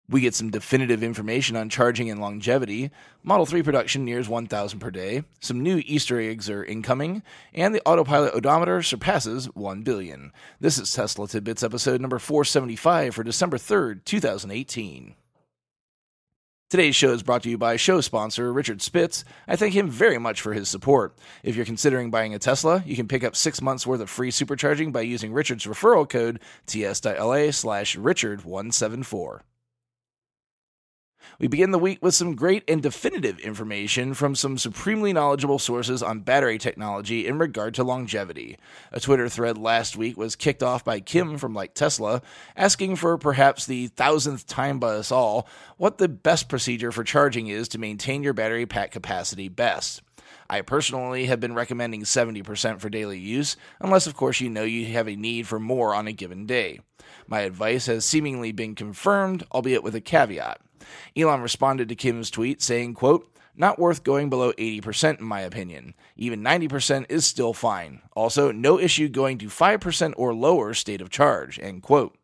We get some definitive information on charging and longevity. Model 3 production nears 1,000 per day. Some new Easter eggs are incoming. And the Autopilot odometer surpasses 1 billion. This is Tesla Tidbits episode number 475 for December 3rd, 2018. Today's show is brought to you by show sponsor Richard Spitz. I thank him very much for his support. If you're considering buying a Tesla, you can pick up 6 months worth of free supercharging by using Richard's referral code ts.la/Richard174. We begin the week with some great and definitive information from some supremely knowledgeable sources on battery technology in regard to longevity. A Twitter thread last week was kicked off by Kim from Like Tesla, asking for perhaps the 1,000th time by us all what the best procedure for charging is to maintain your battery pack capacity best. I personally have been recommending 70% for daily use, unless of course you know you have a need for more on a given day. My advice has seemingly been confirmed, albeit with a caveat. Elon responded to Kim's tweet saying, quote, "Not worth going below 80% in my opinion. Even 90% is still fine. Also, no issue going to 5% or lower state of charge," end quote.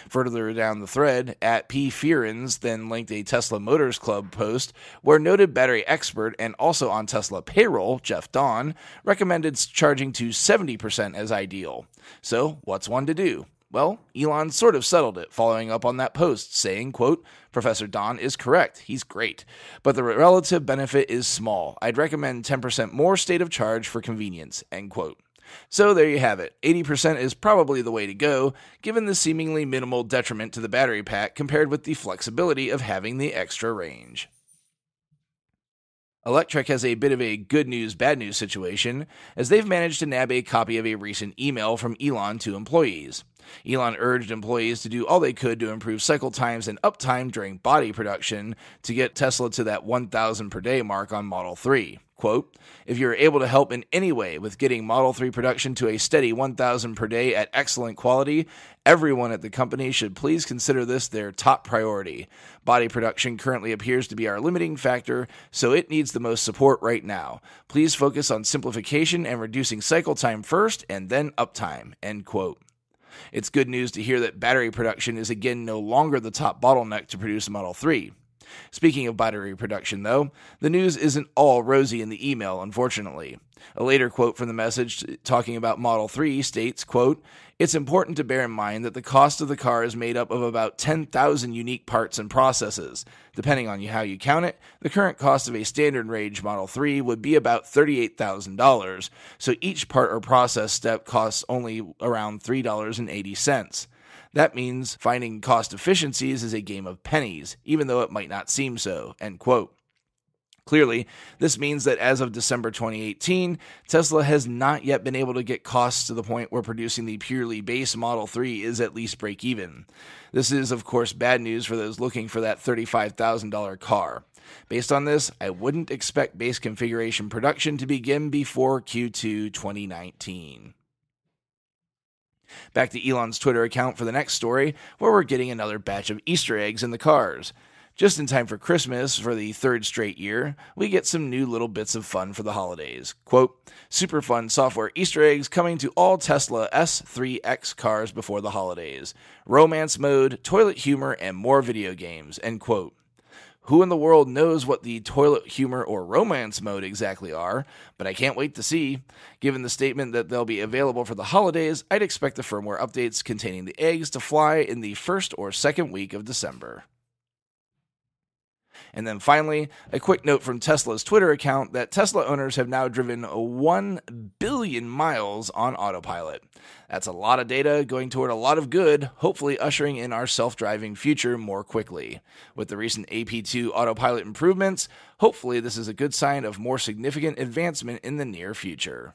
Further down the thread, at P. Fearens then linked a Tesla Motors Club post where noted battery expert and also on Tesla payroll, Jeff Dawn, recommended charging to 70% as ideal. So, what's one to do? Well, Elon sort of settled it, following up on that post, saying, quote, "Professor Don is correct. He's great. But the relative benefit is small. I'd recommend 10% more state of charge for convenience," end quote. So there you have it. 80% is probably the way to go, given the seemingly minimal detriment to the battery pack compared with the flexibility of having the extra range. Electrek has a bit of a good news, bad news situation, as they've managed to nab a copy of a recent email from Elon to employees. Elon urged employees to do all they could to improve cycle times and uptime during body production to get Tesla to that 1,000 per day mark on Model 3. Quote, "If you're able to help in any way with getting Model 3 production to a steady 1,000 per day at excellent quality, everyone at the company should please consider this their top priority. Body production currently appears to be our limiting factor, so it needs the most support right now. Please focus on simplification and reducing cycle time first and then uptime," end quote. It's good news to hear that battery production is again no longer the top bottleneck to produce a Model 3. Speaking of battery production, though, the news isn't all rosy in the email, unfortunately. A later quote from the message talking about Model 3 states, quote, "It's important to bear in mind that the cost of the car is made up of about 10,000 unique parts and processes. Depending on how you count it, the current cost of a standard range Model 3 would be about $38,000, so each part or process step costs only around $3.80. That means finding cost efficiencies is a game of pennies, even though it might not seem so," end quote. Clearly, this means that as of December 2018, Tesla has not yet been able to get costs to the point where producing the purely base Model 3 is at least break even. This is, of course, bad news for those looking for that $35,000 car. Based on this, I wouldn't expect base configuration production to begin before Q2 2019. Back to Elon's Twitter account for the next story, where we're getting another batch of Easter eggs in the cars. Just in time for Christmas, for the third straight year, we get some new little bits of fun for the holidays. Quote, "Super fun software Easter eggs coming to all Tesla S3X cars before the holidays. Romance mode, toilet humor, and more video games," end quote. Who in the world knows what the toilet humor or romance mode exactly are, but I can't wait to see. Given the statement that they'll be available for the holidays, I'd expect the firmware updates containing the eggs to fly in the first or second week of December. And then finally, a quick note from Tesla's Twitter account that Tesla owners have now driven 1 billion miles on Autopilot. That's a lot of data going toward a lot of good, hopefully ushering in our self-driving future more quickly. With the recent AP2 Autopilot improvements, hopefully this is a good sign of more significant advancement in the near future.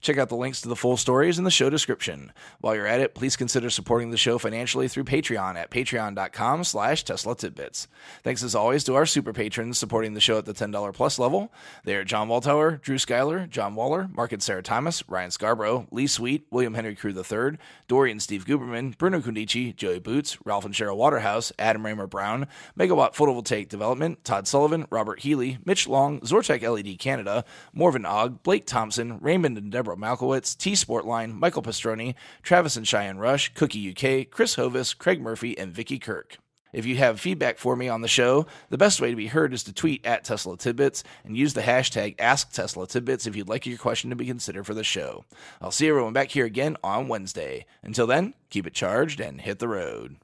Check out the links to the full stories in the show description. While you're at it, please consider supporting the show financially through Patreon at patreon.com/Tesla Tidbits. Thanks as always to our super patrons supporting the show at the $10 plus level. They are John Waltower, Drew Schuyler, John Waller, Mark and Sarah Thomas, Ryan Scarborough, Lee Sweet, William Henry Crew III, Dorian Steve Guberman, Bruno Kundici, Joey Boots, Ralph and Cheryl Waterhouse, Adam Raymer Brown, Megawatt Photovoltaic Development, Todd Sullivan, Robert Healy, Mitch Long, Zortech LED Canada, Morven Ogg, Blake Thompson, Raymond and Deborah Malkowitz, T Sportline, Michael Pastroni, Travis and Cheyenne Rush, Cookie UK, Chris Hovis, Craig Murphy, and Vicky Kirk. If you have feedback for me on the show, the best way to be heard is to tweet at Tesla Tidbits and use the hashtag AskTeslaTidbits if you'd like your question to be considered for the show. I'll see everyone back here again on Wednesday. Until then, keep it charged and hit the road.